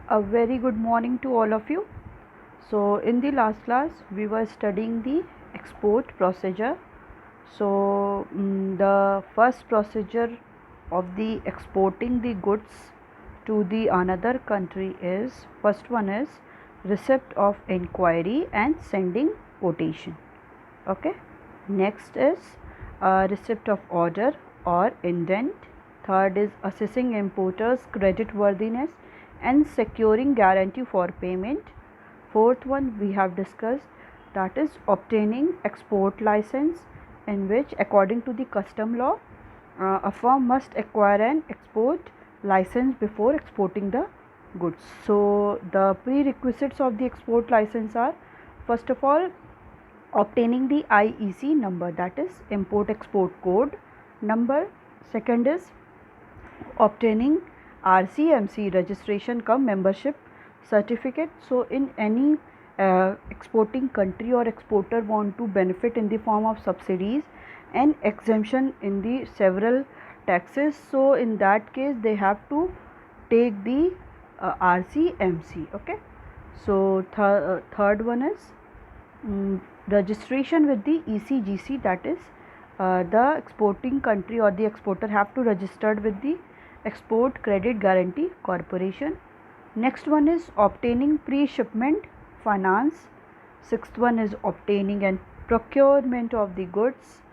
A very good morning to all of you. So, in the last class, we were studying the export procedure. So, the first procedure of the exporting the goods to the another country is first one is receipt of inquiry and sending quotation. Okay. Next is receipt of order or indent. Third is assessing importers' credit worthiness and securing guarantee for payment. Fourth one we have discussed, that is obtaining export license, in which according to the custom law a firm must acquire an export license before exporting the goods. So the prerequisites of the export license are, first of all, obtaining the IEC number, that is import export code number. Second is obtaining RCMC registration cum membership certificate. So in any exporting country or exporter want to benefit in the form of subsidies and exemption in the several taxes, so in that case they have to take the RCMC. Okay. So third one is registration with the ECGC, that is the exporting country or the exporter have to registered with the Export Credit Guarantee Corporation. Next one is obtaining pre-shipment finance. Sixth one is obtaining and procurement of the goods.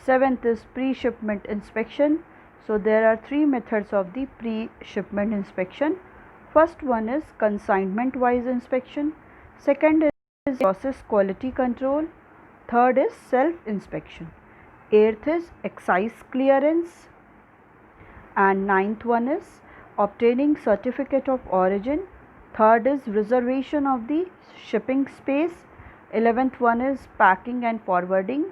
Seventh is pre-shipment inspection. So there are three methods of the pre-shipment inspection. First one is consignment wise inspection. Second is process quality control. Third is self inspection. Eighth is excise clearance. And ninth one is obtaining certificate of origin. Third is reservation of the shipping space. 11th one is packing and forwarding.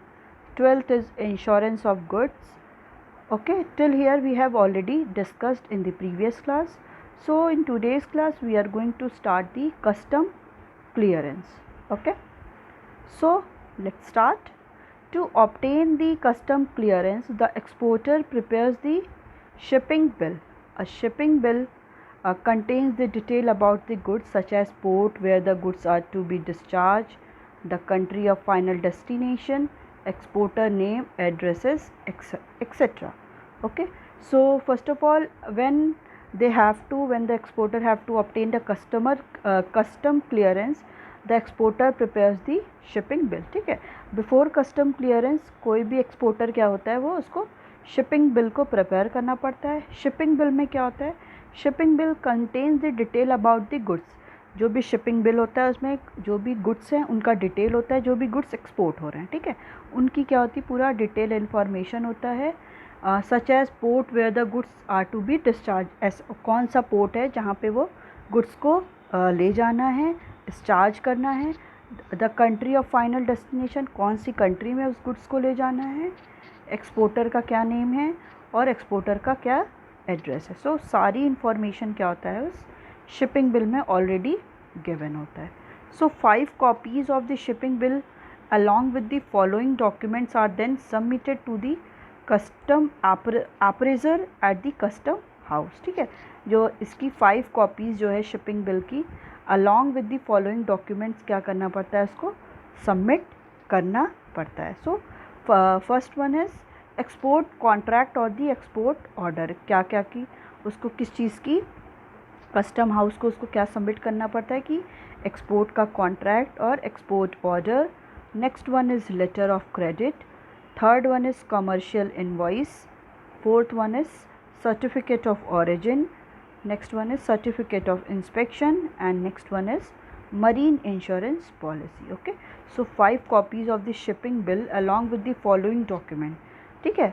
12th is insurance of goods. Okay, till here we have already discussed in the previous class. So in today's class we are going to start the custom clearance. Okay, so let's start. To obtain the custom clearance, the exporter prepares the shipping bill. A shipping bill contains the detail about the goods, such as port where the goods are to be discharged, the country of final destination, exporter name, addresses, etc. Okay. So first of all, when the exporter have to obtain the custom clearance, the exporter prepares the shipping bill. ठीक है. Before custom clearance कोई भी exporter क्या होता है, वो उसको shipping bill को प्रिपेयर करना पड़ता है. शिपिंग बिल में क्या होता है, shipping bill contains the detail about the goods. जो भी शिपिंग बिल होता है उसमें जो भी गुड्स हैं उनका डिटेल होता है, जो भी गुड्स एक्सपोर्ट हो रहे हैं. ठीक है, उनकी क्या होती है, पूरा डिटेल इन्फॉर्मेशन होता है. Such as port where the goods are to be discharge, कौन सा पोर्ट है जहाँ पे वो गुड्स को ले जाना है, डिस्चार्ज करना है. The country of final destination, कौन सी कंट्री में उस गुड्स को ले जाना है, एक्सपोर्टर का क्या नेम है और एक्सपोर्टर का क्या एड्रेस है. सो सारी इन्फॉर्मेशन क्या होता है उस शिपिंग बिल में ऑलरेडी गिवन होता है. सो 5 copies of the shipping bill along with the following documents are then submitted to the custom appraiser at the custom house. ठीक है, जो इसकी 5 कॉपीज़ जो है शिपिंग बिल की along with the following documents क्या करना पड़ता है, उसको सबमिट करना पड़ता है. So first one is export contract और दी एक्सपोर्ट ऑर्डर. क्या क्या की उसको किस चीज़ की, कस्टम हाउस को उसको क्या सबमिट करना पड़ता है कि एक्सपोर्ट का कॉन्ट्रैक्ट और export order. Next one is letter of credit. Third one is commercial invoice. Fourth one is certificate of origin. Next one is certificate of inspection and next one is marine insurance policy. Okay, so 5 copies of the shipping bill along with the following document. ठीक है,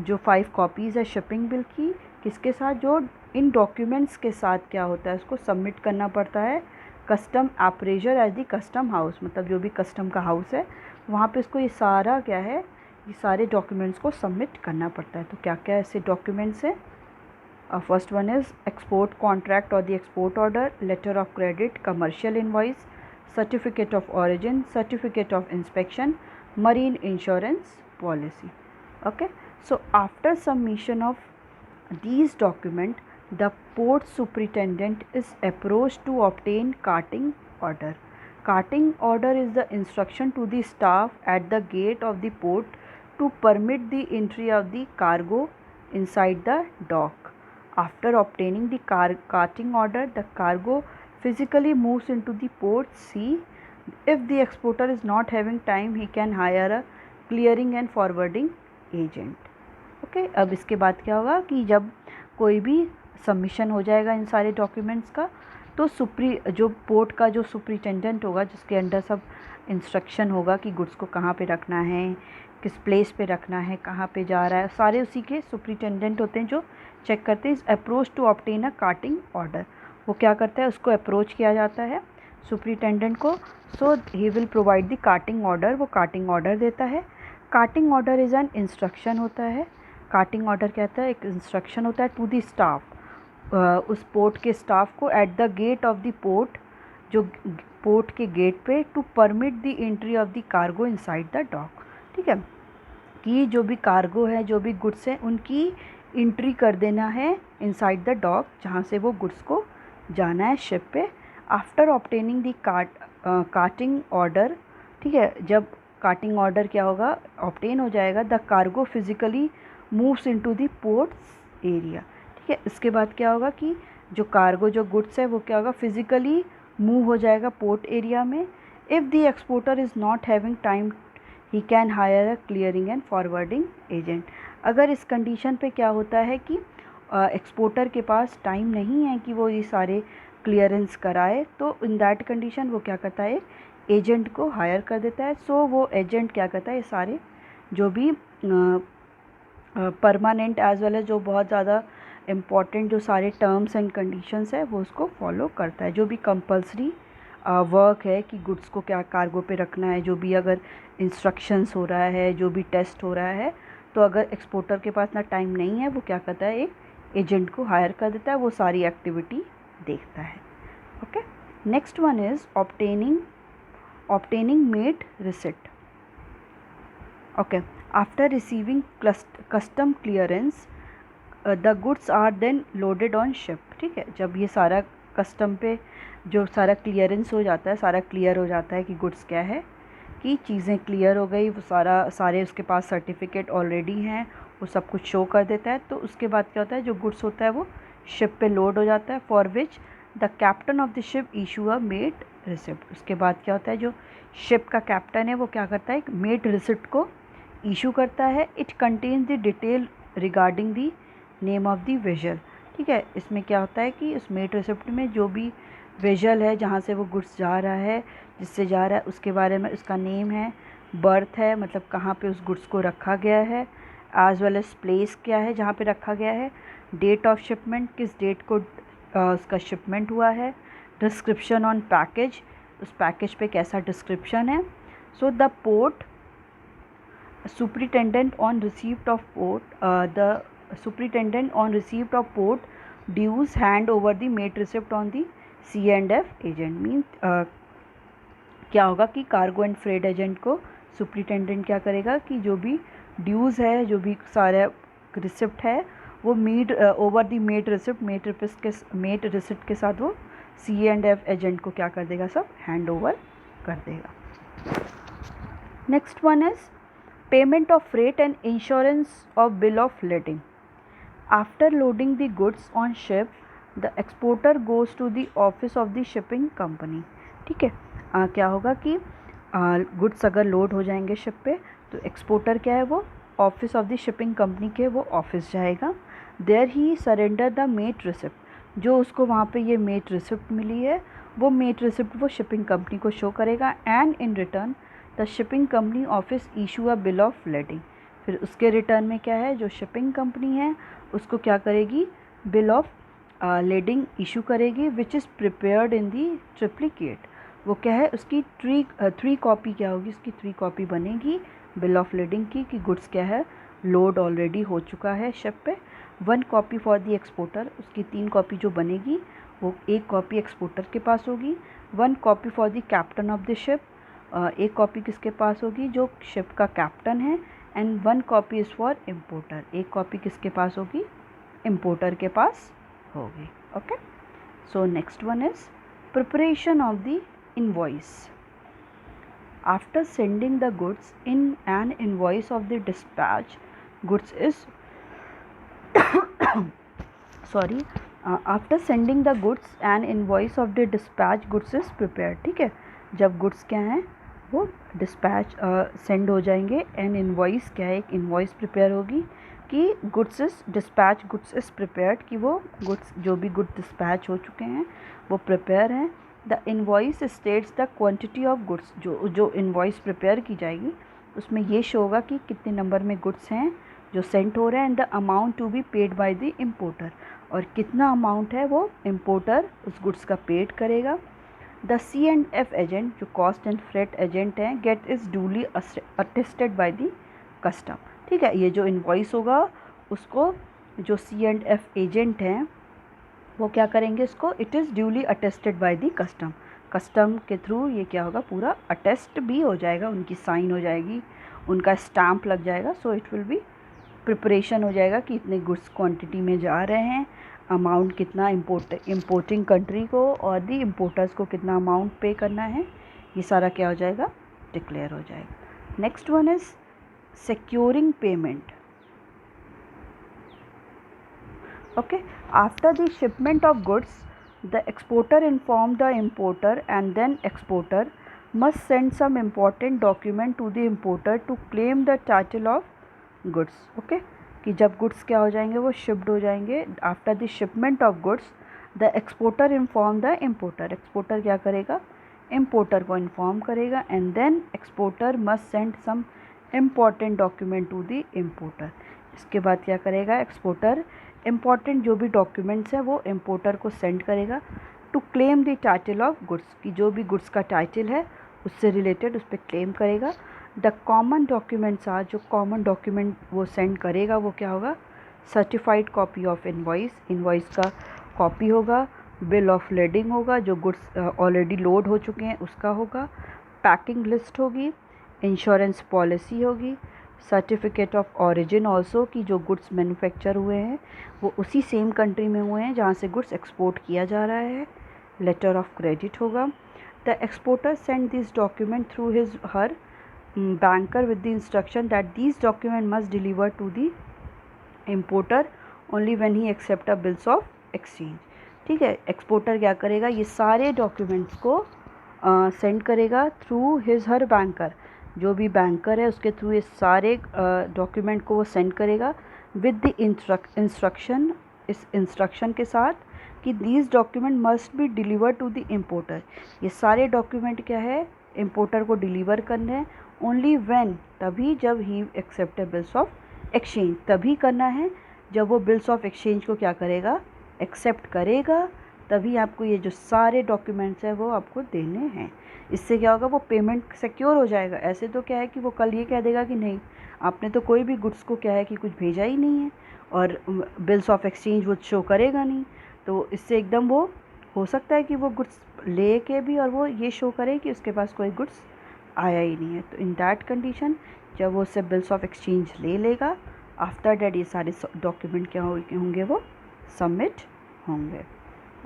जो 5 copies है shipping bill की, किसके साथ, जो इन documents के साथ क्या होता है उसको सबमिट करना पड़ता है custom appraiser as the custom house. मतलब जो भी कस्टम का हाउस है वहाँ पे इसको ये सारा क्या है, ये सारे डॉक्यूमेंट्स को सबमिट करना पड़ता है. तो क्या क्या ऐसे डॉक्यूमेंट्स हैं, first one is export contract or the export order, letter of credit, commercial invoice, certificate of origin, certificate of inspection, marine insurance policy. Okay, so after submission of these documents, The port superintendent is approached to obtain carting order. Carting order is the instruction to the staff at the gate of the port to permit the entry of the cargo inside the dock. After obtaining the carting order, the cargo physically moves into the port C. If the exporter is not having time, he can hire a clearing and forwarding agent. Okay अब इसके बाद क्या होगा कि जब कोई भी submission हो जाएगा इन सारे डॉक्यूमेंट्स का, तो जो पोर्ट का जो सुपरिटेंडेंट होगा, जिसके अंडर सब इंस्ट्रक्शन होगा कि गुड्स को कहाँ पे रखना है, किस प्लेस पे रखना है, कहाँ पे जा रहा है, सारे उसी के सुपरिटेंडेंट होते हैं जो चेक करते हैं। Approach to obtain a carting order, वो क्या करता है, उसको अप्रोच किया जाता है सुपरिटेंडेंट को। So he will provide the carting order, वो कार्टिंग ऑर्डर देता है। Carting order is an instruction होता है। कार्टिंग ऑर्डर कहता है एक इंस्ट्रक्शन होता है टू द स्टाफ, उस पोर्ट के स्टाफ को, at the gate of the port, जो पोर्ट के गेट पे, to permit the entry of the cargo inside the dock. ठीक है, कि जो भी कार्गो है, जो भी गुड्स हैं, उनकी एंट्री कर देना है इनसाइड द डॉक, जहाँ से वो गुड्स को जाना है शिप पे। After obtaining the carting order, ठीक है, जब कार्टिंग ऑर्डर क्या होगा, ऑब्टेन हो जाएगा, the cargo physically moves into the ports area. ठीक है, इसके बाद क्या होगा कि जो कार्गो, जो गुड्स है, वो क्या होगा, फिजिकली मूव हो जाएगा पोर्ट एरिया में। If the exporter is not having time, he can hire a clearing and forwarding agent. अगर इस कंडीशन पे क्या होता है कि एक्सपोर्टर के पास टाइम नहीं है कि वो ये सारे क्लियरेंस कराए, तो इन दैट कंडीशन वो क्या करता है, एजेंट को हायर कर देता है। सो वो एजेंट क्या करता है, ये सारे जो भी परमानेंट एज वेल एज जो बहुत ज़्यादा इम्पॉर्टेंट जो सारे टर्म्स एंड कंडीशंस है, वो उसको फॉलो करता है। जो भी कंपल्सरी वर्क है कि गुड्स को क्या कार्गो पे रखना है, जो भी अगर इंस्ट्रक्शंस हो रहा है, जो भी टेस्ट हो रहा है, तो अगर एक्सपोर्टर के पास ना टाइम नहीं है, वो क्या करता है, एक एजेंट को हायर कर देता है, वो सारी एक्टिविटी देखता है। Okay, next one is obtaining mate receipt. Okay, after receiving custom clearance, the goods are then loaded on ship. ठीक है, जब ये सारा कस्टम पे जो सारा क्लियरेंस हो जाता है, सारा क्लियर हो जाता है कि गुड्स क्या है, कि चीज़ें क्लियर हो गई, वो सारे उसके पास सर्टिफिकेट ऑलरेडी हैं, वो सब कुछ शो कर देता है। तो उसके बाद क्या होता है, जो गुड्स होता है वो शिप पे लोड हो जाता है, for which the captain of the ship issue a mate receipt. उसके बाद क्या होता है, जो शिप का कैप्टन है वो क्या करता है, एक मेट रिसिप्ट को इशू करता है। It contains the detail regarding the name of the vessel. ठीक है, इसमें क्या होता है कि उस मेट रिसिप्ट में जो भी वेजल है, जहाँ से वो गुड्स जा रहा है, जिससे जा रहा है, उसके बारे में उसका नेम है, बर्थ है, मतलब कहाँ पे उस गुड्स को रखा गया है, एज वेल एज प्लेस क्या है जहाँ पे रखा गया है, डेट ऑफ शिपमेंट, किस डेट को उसका शिपमेंट हुआ है, डिस्क्रिप्शन ऑन पैकेज, उस पैकेज पे कैसा डिस्क्रिप्शन है। So the port superintendent on receipt of port dues hand over the mate receipt on the C&F agent। Means क्या होगा कि कार्गो एंड फ्रेट एजेंट को सुपरिटेंडेंट क्या करेगा कि जो भी ड्यूज़ है, जो भी सारा रिसिप्ट है, वो ओवर द मेट रिसिप्ट के साथ वो C&F एजेंट को क्या कर देगा, सब हैंड ओवर कर देगा। Next one is payment of freight and insurance of bill of lading. After loading the goods on ship, the exporter goes to the office of the shipping company. ठीक है, क्या होगा कि गुड्स अगर load हो जाएंगे शिप पे, तो एक्सपोर्टर क्या है, वो office of the shipping company के वो ऑफिस जाएगा। There he surrender the mate receipt, जो उसको वहाँ पे ये मेट रिसिप्ट मिली है, वो मेट रिसिप्ट वो शिपिंग कंपनी को शो करेगा। And in return the shipping company office issue a bill of lading. फिर उसके रिटर्न में क्या है, जो शिपिंग कंपनी है उसको क्या करेगी, बिल ऑफ लेडिंग इशू करेगी, which is prepared in the triplicate. वो क्या है, उसकी थ्री कॉपी क्या होगी, उसकी 3 कॉपी बनेगी बिल ऑफ लेडिंग की, कि गुड्स क्या है, लोड ऑलरेडी हो चुका है शिप पे। 1 कॉपी फॉर दी एक्सपोर्टर, उसकी 3 कॉपी जो बनेगी, वो 1 कॉपी एक्सपोर्टर के पास होगी। 1 copy for the captain of the ship, 1 copy किसके पास होगी, जो शिप का कैप्टन है। And 1 copy is for importer, 1 copy किसके पास होगी, इम्पोर्टर के पास होगी. Okay, so next one is preparation of the invoice. After sending the goods in an invoice of the dispatch goods is sorry after sending the goods N invoice of the dispatch goods is prepared. ठीक है, जब goods क्या हैं वो dispatch send हो जाएंगे, N invoice क्या है, एक इनवॉइस प्रिपेयर होगी कि goods is dispatch goods is prepared, कि वो गुड्स जो भी गुड डिस्पैच हो चुके हैं वो प्रिपेयर हैं. The invoice states the quantity of goods. जो इनवॉइस प्रिपेयर की जाएगी उसमें ये शो होगा कि कितने नंबर में गुड्स हैं जो सेंड हो रहे हैं, and the amount to be paid by the importer, और कितना अमाउंट है वो इम्पोर्टर उस गुड्स का पेड करेगा. द C&F एजेंट, जो कॉस्ट एंड फ्रेट एजेंट हैं, gate is duly attested by the custom. ठीक है, ये जो इनवॉइस होगा उसको जो C&F एजेंट हैं वो क्या करेंगे, इसको it is duly attested by the custom. Custom के थ्रू ये क्या होगा, पूरा अटेस्ट भी हो जाएगा, उनकी साइन हो जाएगी, उनका स्टैम्प लग जाएगा. So it will be preparation हो जाएगा कि इतने गुड्स क्वांटिटी में जा रहे हैं, अमाउंट कितना इम्पोर्टिंग कंट्री को और दी इम्पोर्टर्स को कितना अमाउंट पे करना है, ये सारा क्या हो जाएगा, डिक्लेयर हो जाएगा. Next one is securing payment. Okay, after the shipment of goods the exporter inform the importer and then exporter must send some important document to the importer to claim the title of goods. Okay, कि जब goods क्या हो जाएंगे वो shipped हो जाएंगे. After the shipment of goods the exporter inform the importer. Exporter क्या करेगा, इम्पोर्टर को इन्फॉर्म करेगा, and then exporter must send some important document to the importer. इसके बाद क्या करेगा, एक्सपोर्टर इम्पॉर्टेंट जो भी डॉक्यूमेंट्स हैं वो इम्पोर्टर को सेंड करेगा to claim the title of goods, कि जो भी गुड्स का टाइटल है उससे रिलेटेड उस पर क्लेम करेगा. द कॉमन डॉक्यूमेंट्स आर, जो कॉमन डॉक्यूमेंट वो सेंड करेगा वो क्या होगा, certified copy of invoice, invoice का कॉपी होगा, बिल ऑफ लेडिंग होगा, जो गुड्स ऑलरेडी लोड हो चुके हैं उसका होगा, पैकिंग लिस्ट होगी, इंश्योरेंस पॉलिसी होगी, सर्टिफिकेट ऑफ ऑरिजिन ऑल्सो, कि जो गुड्स मैन्युफैक्चर हुए हैं वो उसी सेम कंट्री में हुए हैं जहाँ से गुड्स एक्सपोर्ट किया जा रहा है, लेटर ऑफ क्रेडिट होगा. The exporter send this document through his her banker with the instruction that these document must deliver to the importer only when he accept a bills of exchange. ठीक है, exporter क्या करेगा, ये सारे documents को send करेगा through his her banker, जो भी बैंकर है उसके थ्रू ये सारे डॉक्यूमेंट को वो सेंड करेगा विद द इंस्ट्रक्शन, इस इंस्ट्रक्शन के साथ कि these document must be deliver to the importer. ये सारे डॉक्यूमेंट क्या है, इम्पोर्टर को डिलीवर करने हैं. ओनली व्हेन, तभी जब ही एक्सेप्ट बिल्स ऑफ एक्सचेंज, तभी करना है जब वो बिल्स ऑफ एक्सचेंज को क्या करेगा, एक्सेप्ट करेगा, तभी आपको ये जो सारे डॉक्यूमेंट्स हैं वो आपको देने हैं. इससे क्या होगा, वो पेमेंट सिक्योर हो जाएगा. ऐसे तो क्या है कि वो कल ये कह देगा कि नहीं आपने तो कोई भी गुड्स को क्या है कि कुछ भेजा ही नहीं है और बिल्स ऑफ एक्सचेंज वो शो करेगा नहीं. तो इससे एकदम वो हो सकता है कि वो गुड्स ले के भी और वो ये शो करे कि उसके पास कोई गुड्स आया ही नहीं है. तो इन दैट कंडीशन जब वो उससे बिल्स ऑफ एक्सचेंज ले लेगा, आफ्टर डैट ये सारे डॉक्यूमेंट क्या होंगे, वो सबमिट होंगे.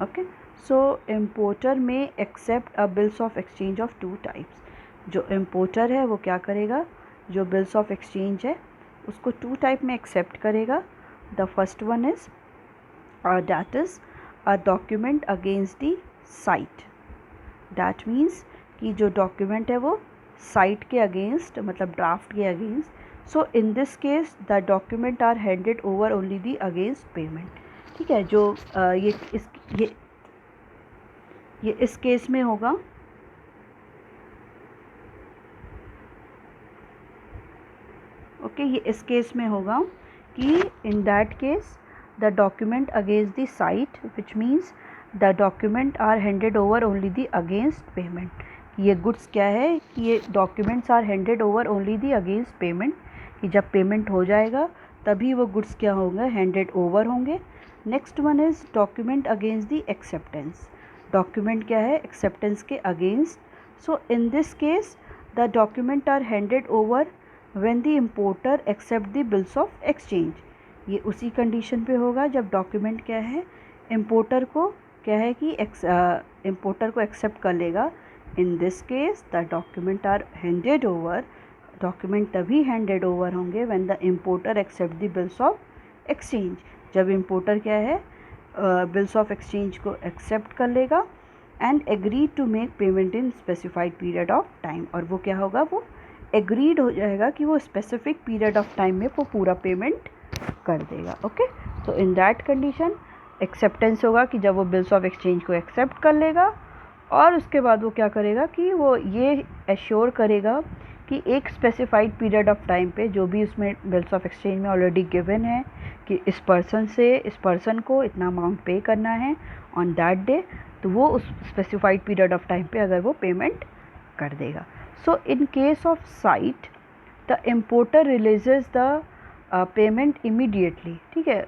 ओके, सो इम्पोर्टर में accept a bills of exchange of two types. जो इम्पोर्टर है वो क्या करेगा, जो बिल्स ऑफ एक्सचेंज है उसको टू टाइप में एक्सेप्ट करेगा. The first one is that is a document against the site. That means कि जो डॉक्यूमेंट है वो साइट के अगेंस्ट, मतलब ड्राफ्ट के against. So in this case the document are handed over only the against payment. ठीक है, जो ये इस केस में होगा. ओके, ये इस केस में होगा कि in that case the document against the sight, which means the document are handed over only the against payment. ये गुड्स क्या है कि ये documents are handed over only the against payment, कि जब पेमेंट हो जाएगा तभी वो गुड्स क्या होंगे, हैंडेड ओवर होंगे. Next one is document against the acceptance. Document क्या है, एक्सेप्टेंस के against. So in this case the document are handed over when the importer accept the bills of exchange. ये उसी कंडीशन पे होगा जब डॉक्यूमेंट क्या है, इम्पोर्टर को क्या है कि इम्पोर्टर को एक्सेप्ट कर लेगा। In this case the document are handed over, document तभी हैंडेड ओवर होंगे when the importer accept the bills of exchange, जब इम्पोर्टर क्या है बिल्स ऑफ एक्सचेंज को एक्सेप्ट कर लेगा and agree to make payment in specified period of time, और वो क्या होगा, वो एग्रीड हो जाएगा कि वो स्पेसिफिक पीरियड ऑफ टाइम में वो पूरा पेमेंट कर देगा। ओके, तो इन दैट कंडीशन एक्सेप्टेंस होगा कि जब वो बिल्स ऑफ एक्सचेंज को एक्सेप्ट कर लेगा और उसके बाद वो क्या करेगा कि वो ये एश्योर करेगा कि एक स्पेसिफाइड पीरियड ऑफ टाइम पे जो भी उसमें बिल्स ऑफ एक्सचेंज में ऑलरेडी गिवन है कि इस पर्सन को इतना अमाउंट पे करना है ऑन दैट डे, तो वो उस स्पेसिफाइड पीरियड ऑफ टाइम पे अगर वो पेमेंट कर देगा। So in case of sight the importer releases the payment immediately, ठीक है,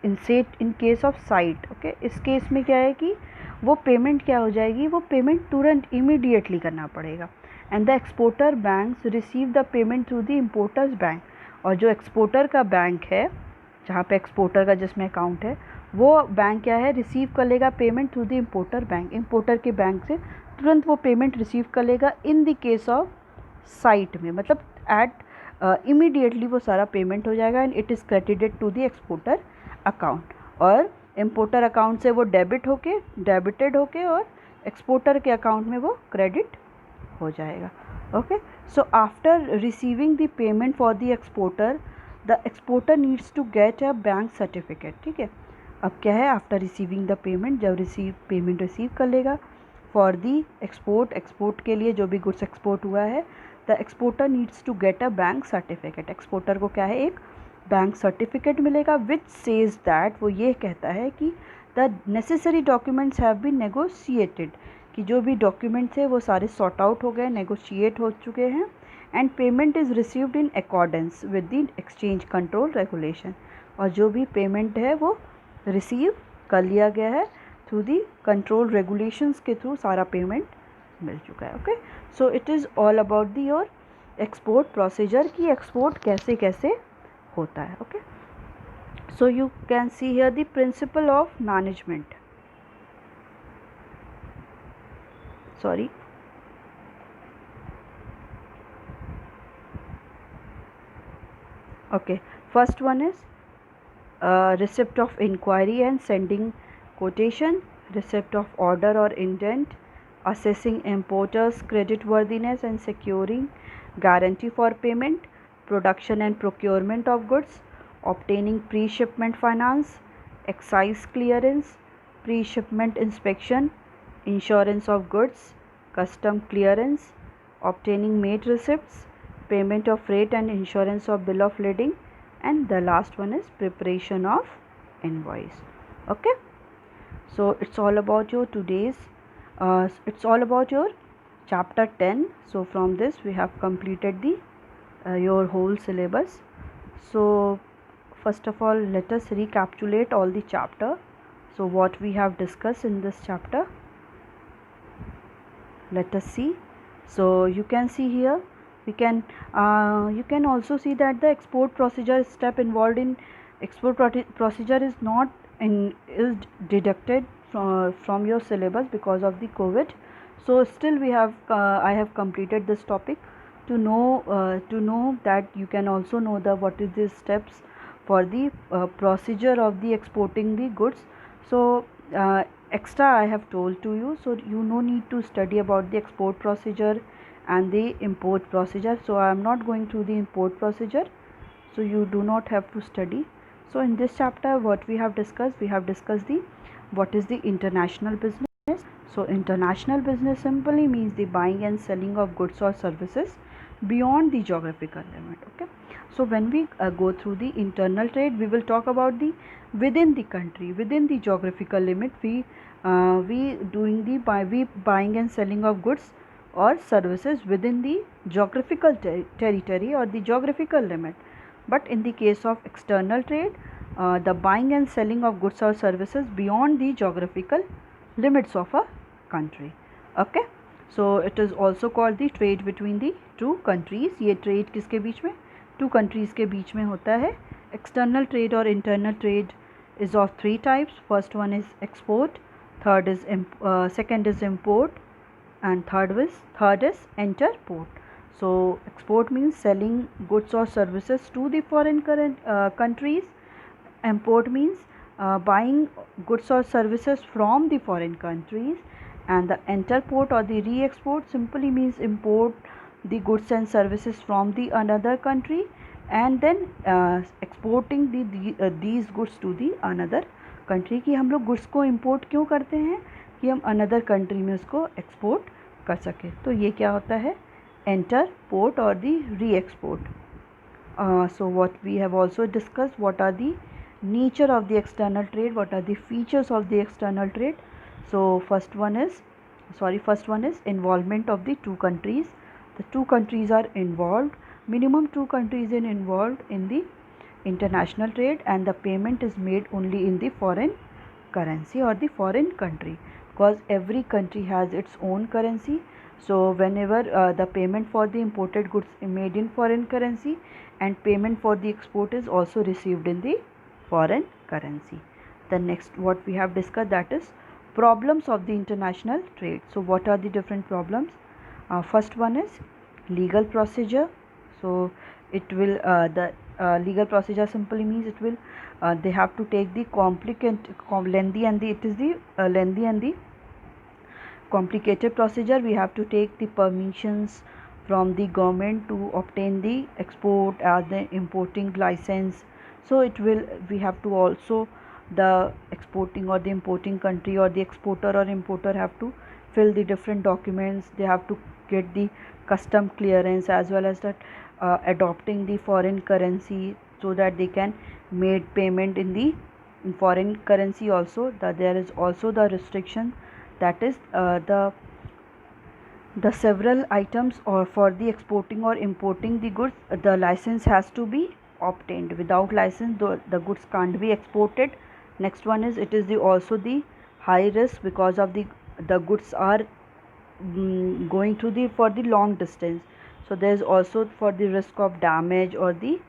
in case of sight. Okay, इस केस में क्या है कि वो पेमेंट क्या हो जाएगी, वो पेमेंट तुरंत इमीडिएटली करना पड़ेगा। And the exporter banks receive the payment through the importers bank, और जो एक्सपोर्टर का बैंक है जहाँ पे एक्सपोर्टर का जिसमें अकाउंट है वो बैंक क्या है रिसीव कर लेगा payment through the importer bank, importer के बैंक से तुरंत वो पेमेंट रिसीव कर लेगा in the case of sight में, मतलब एट इमीडिएटली वो सारा पेमेंट हो जाएगा and it is credited to the exporter account, और इम्पोर्टर अकाउंट से वो डेबिटेड होके और एक्सपोर्टर के अकाउंट में वो क्रेडिट हो जाएगा। Okay, so after receiving the payment for the exporter needs to get a bank certificate, ठीक है। अब क्या है, आफ्टर रिसीविंग द पेमेंट, जब पेमेंट रिसीव कर लेगा फॉर द एक्सपोर्ट के लिए जो भी गुड्स एक्सपोर्ट हुआ है, the exporter needs to get a bank certificate, exporter को क्या है एक बैंक सर्टिफिकेट मिलेगा विच सेज दैट, वो ये कहता है कि the necessary documents have been negotiated, कि जो भी डॉक्यूमेंट्स है वो सारे सॉर्ट आउट हो गए, नेगोशिएट हो चुके हैं, and payment is received in accordance with the exchange control regulation, और जो भी पेमेंट है वो रिसीव कर लिया गया है थ्रू दी कंट्रोल रेगुलेशंस के थ्रू सारा पेमेंट मिल चुका है। Okay, so it is all about the your export procedure की एक्सपोर्ट कैसे कैसे होता है। Okay, so you can see here the principle of management, sorry, okay, first one is receipt of inquiry and sending quotation, receipt of order or intent, assessing importers creditworthiness and securing guarantee for payment, production and procurement of goods, obtaining pre-shipment finance, excise clearance, pre-shipment inspection, insurance of goods, custom clearance, obtaining made receipts, payment of freight and insurance of bill of lading, and the last one is preparation of invoice. Okay, so it's all about your it's all about your chapter 10. So from this we have completed the your whole syllabus. So first of all, let us recapitulate all the chapter. So what we have discussed in this chapter, let us see. So you can see here, you can also see that the export procedure step involved in export procedure is not is deducted from your syllabus because of the COVID. So still we have I have completed this topic to know that you can also know the what is the steps for the procedure of the exporting the goods. So extra I have told to you, so you no need to study about the export procedure and the import procedure. So I am not going through the import procedure, so you do not have to study. So in this chapter what we have discussed the what is the international business. So international business simply means the buying and selling of goods or services beyond the geographical limit. Okay, so when we go through the internal trade, we will talk about the within the country, within the geographical limit, we doing the buying and selling of goods or services within the geographical territory or the geographical limit. But in the case of external trade, the buying and selling of goods or services beyond the geographical limits of a country. Okay, so it is also called the trade between the two countries. ये trade किसके बीच में, two countries के बीच में होता है. External trade और internal trade is of three types. First one is export, second is import, and third is enter port. So export means selling goods or services to the foreign countries. Import means buying goods or services from the foreign countries, and the enter port or the re-export simply means import the goods and services from the another country and then exporting these goods to the another country. कि हम लोग goods को import क्यों करते हैं कि हम another country में उसको export कर सकें. तो ये क्या होता है, enter port or the re-export. So what we have also discussed, what are the nature of the external trade, what are the features of the external trade. So first one is involvement of the two countries. The two countries are involved, minimum two countries are involved in the international trade, and the payment is made only in the foreign currency or the foreign country, because every country has its own currency. So whenever the payment for the imported goods is made in foreign currency, and payment for the export is also received in the foreign currency. The next what we have discussed, that is problems of the international trade. So what are the different problems? First one is legal procedure. So it will the legal procedure simply means it will they have to take the lengthy and the complicated procedure. We have to take the permissions from the government to obtain the export or the importing license. So we have to also, the exporting or the importing country or the exporter or importer have to fill the different documents. They have to get the custom clearance as well as that adopting the foreign currency so that they can make payment in the foreign currency. Also there is also the restriction, that is the several items or for the exporting or importing the goods, the license has to be obtained. Without license the goods can't be exported. Next one is, it is also the high risk, because of the goods are going through for the long distance. So there is also for the risk of damage or the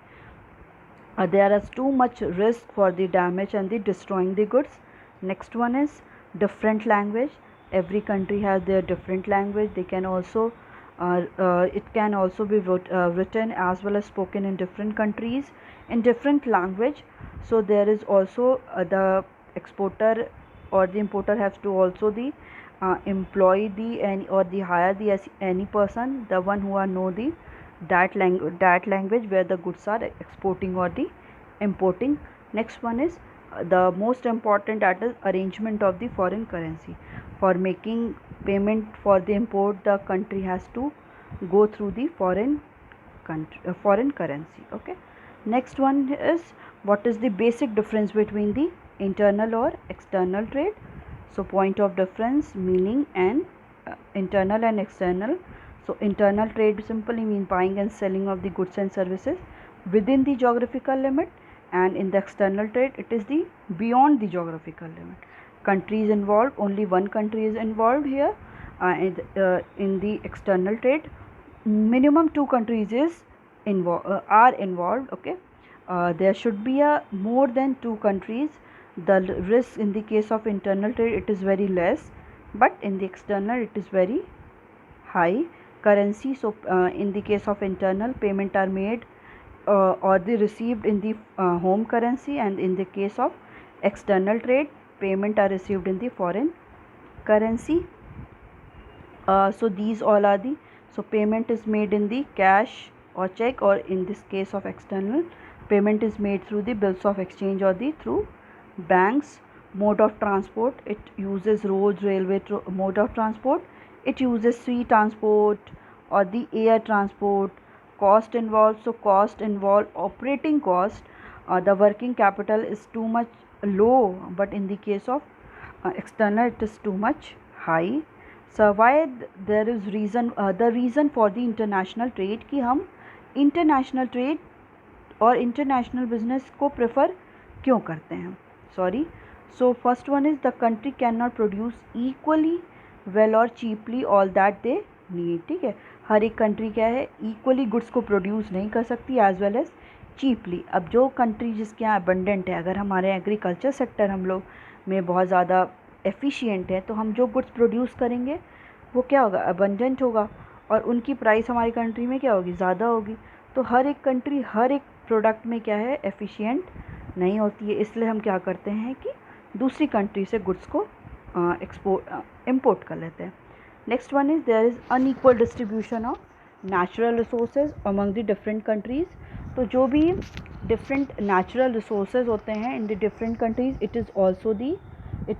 there is too much risk for the damage and the destroying the goods. Next one is different language. Every country has their different language. They can also it can also be written as well as spoken in different countries in different language. So there is also the exporter or the importer has to also the employ the any or the hire the any person, the one who are know the that language where the goods are exporting or the importing. Next one is the most important, that is arrangement of the foreign currency. For making payment for the import, the country has to go through the foreign currency. Okay. Next one is, what is the basic difference between the internal or external trade. So point of difference, meaning, and internal and external. So internal trade simply means buying and selling of the goods and services within the geographical limit, and in the external trade it is the beyond the geographical limit. Countries involved, only one country is involved here. In the external trade, minimum two countries are involved. Okay. There should be a more than two countries. The risk in the case of internal trade, it is very less, but in the external it is very high. Currency, so in the case of internal, payment are made or they received in the home currency, and in the case of external trade, payment are received in the foreign currency. So these all are the, so payment is made in the cash or check, or in this case of external, payment is made through the bills of exchange or the through banks. Mode of transport, it uses roads, railway mode of transport. It uses sea transport or the air transport. Cost involved, so cost involved operating cost. The working capital is too much low, but in the case of external it is too much high. So why there is reason, the reason for the international trade, कि हम international trade और international business को prefer क्यों करते हैं. Sorry. So first one is, the country cannot produce equally well or cheaply all that they need. ठीक है, हर एक कंट्री क्या है, इक्वली गुड्स को प्रोड्यूस नहीं कर सकती, एज वेल एज चीपली। अब जो कंट्री जिसके यहाँ अबंडेंट है, अगर हमारे एग्रीकल्चर सेक्टर हम लोग में बहुत ज़्यादा एफिशिएंट है, तो हम जो गुड्स प्रोड्यूस करेंगे वो क्या होगा, अबंडेंट होगा, और उनकी प्राइस हमारी कंट्री में क्या होगी, ज़्यादा होगी। तो हर एक कंट्री हर एक प्रोडक्ट में क्या है, एफिशिएंट नहीं होती है। इसलिए हम क्या करते हैं कि दूसरी कंट्री से गुड्स को इम्पोर्ट कर लेते हैं। Next one is there is unequal distribution of natural resources among the different countries. तो जो भी डिफरेंट नेचुरल रिसोर्सेज होते हैं in the different countries, it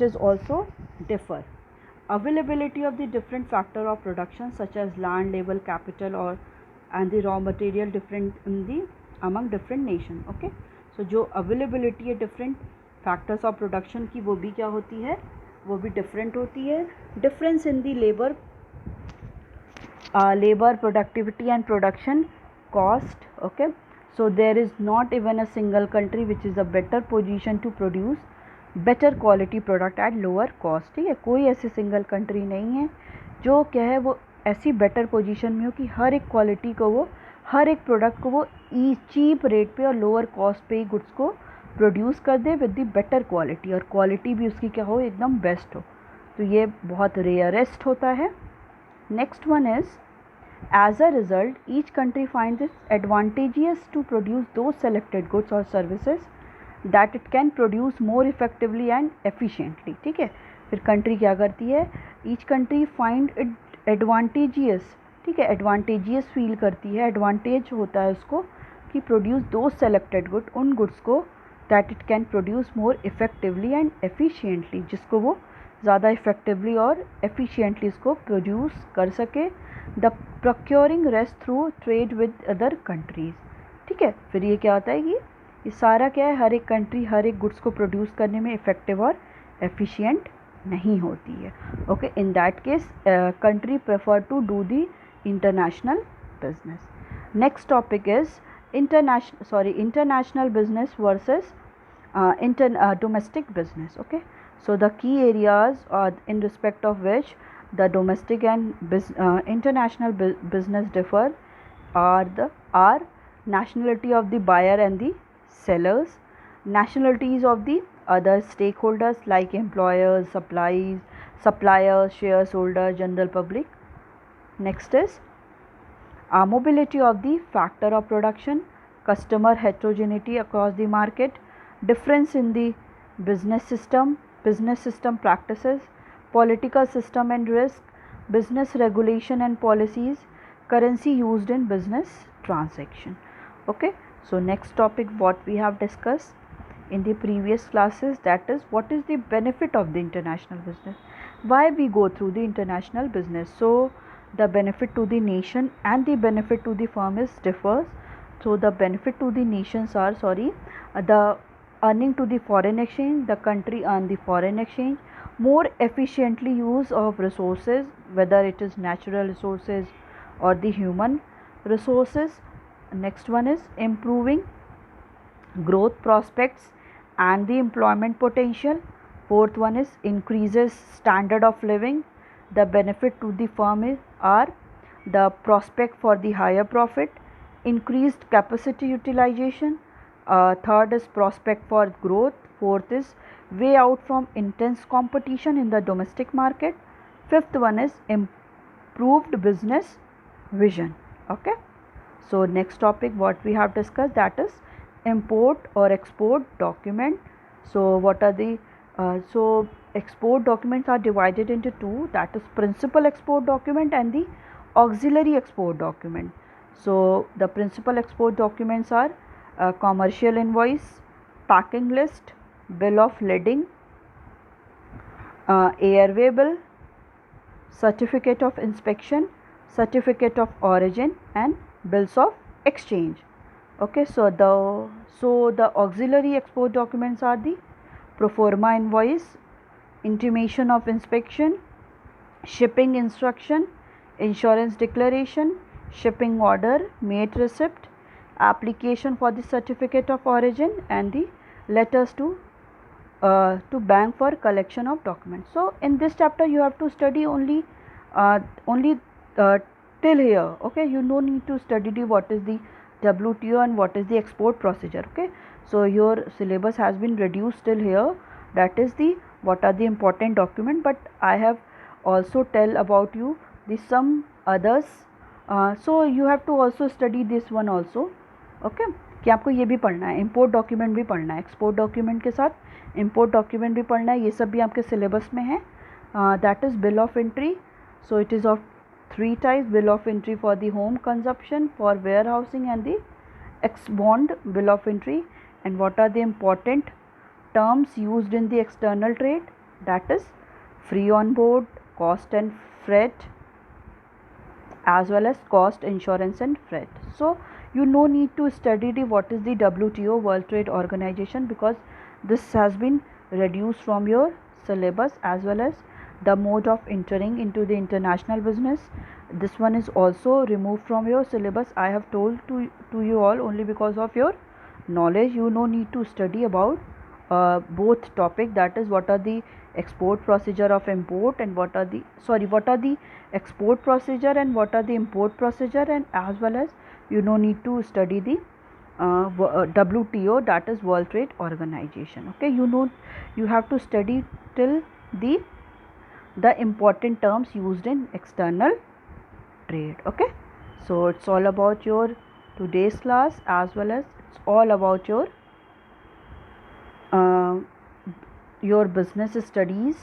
is also differ. Availability of the different factor of production such as land, labor, capital or and the raw material different in the among different nation. Okay, so जो availability है different factors of production की, वो भी क्या होती है, वो भी different होती है. Difference in the labor productivity and production cost. Okay, so there is not even a single country which is a better position to produce better quality product at lower cost. ठीक है, कोई ऐसी single country नहीं है जो क्या है वो ऐसी बेटर पोजीशन में हो कि हर एक क्वालिटी को वो, हर एक प्रोडक्ट को वो चीप रेट पे और लोअर कॉस्ट पे ही गुड्स को प्रोड्यूस कर दे विद द बेटर क्वालिटी, और क्वालिटी भी उसकी क्या हो, एकदम बेस्ट हो। तो ये बहुत रेयरेस्ट होता है। Next one is as a result each country finds its advantageous to produce दो सेलेक्टेड गुड्स और services that it can produce more effectively and efficiently. ठीक है, फिर कंट्री क्या करती है, each country find it advantageous, ठीक है, एडवांटेजियस फील करती है, एडवांटेज होता है उसको कि प्रोड्यूस दो सेलेक्टेड गुड, उन गुड्स को that it can produce more effectively and efficiently, जिसको वो ज़्यादा इफेक्टिवली और एफिशिएंटली इसको प्रोड्यूस कर सके। The procuring rest through trade with other countries. ठीक है, फिर ये क्या होता है कि ये सारा क्या है, हर एक कंट्री हर एक गुड्स को प्रोड्यूस करने में इफ़ेक्टिव और एफिशिएंट नहीं होती है। Okay, in that case country prefer to do the international business. Next topic is international business versus domestic business. Okay, so the key areas in respect of which the domestic and international business differ are nationality of the buyer and the sellers, nationalities of the other stakeholders like employers, suppliers, shareholders, general public. Next is mobility of the factor of production, customer heterogeneity across the market, difference in the business system practices, political system and risk, business regulation and policies, currency used in business transaction. Okay, so next topic what we have discussed in the previous classes, that is what is the benefit of the international business, why we go through the international business. So the benefit to the nation and the benefit to the firm is differs. So the benefit to the nations are the earning to the foreign exchange, the country earn the foreign exchange, more efficiently use of resources, whether it is natural resources or the human resources. Next one is improving growth prospects and the employment potential. Fourth one is increases standard of living. The benefit to the firm are the prospect for the higher profit, increased capacity utilization. Third is prospect for growth. Fourth is way out from intense competition in the domestic market. Fifth one is improved business vision. Okay, so next topic what we have discussed, that is import or export document. So what are the so export documents are divided into two, that is principal export document and the auxiliary export document. So the principal export documents are commercial invoice, packing list, bill of lading, airway bill, certificate of inspection, certificate of origin and bills of exchange. Okay, so the auxiliary export documents are the pro forma invoice, intimation of inspection, shipping instruction, insurance declaration, shipping order, mate receipt, application for the certificate of origin and the letters to bank for collection of documents. So in this chapter you have to study only till here. Okay, you don't need to study the what is the WTO and what is the export procedure. Okay, so your syllabus has been reduced till here. That is the what are the important document, but I have also tell about you the some others. So you have to also study this one also. Okay, कि आपको ये भी पढ़ना है, import document भी पढ़ना है, export document के साथ इम्पोर्ट डॉक्यूमेंट भी पढ़ना है, ये सब भी आपके सिलेबस में है. That is bill of entry. So it is of three types: bill of entry for the home consumption, for warehousing, and the ex bond bill of entry. And what are the important terms used in the external trade? That is free on board, cost and freight, as well as cost, insurance and freight. So you no need to study the what is the WTO, World Trade Organization, because this has been reduced from your syllabus, as well as the mode of entering into the international business. This one is also removed from your syllabus. I have told to you all only because of your knowledge. You no need to study about both topic, that is what are the export procedure of import and what are the export procedure and what are the import procedure, and as well as you no need to study the WTO, that is World Trade Organization. Okay, you have to study till the important terms used in external trade. Okay, so it's all about your today's class, as well as it's all about your business studies.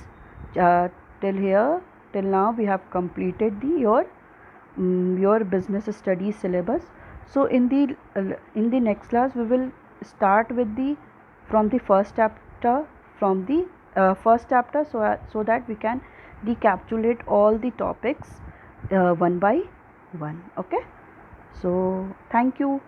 Till now we have completed your business studies syllabus. So in the next class we will start with from the first chapter, so that we can recapitulate all the topics one by one. Okay, so thank you.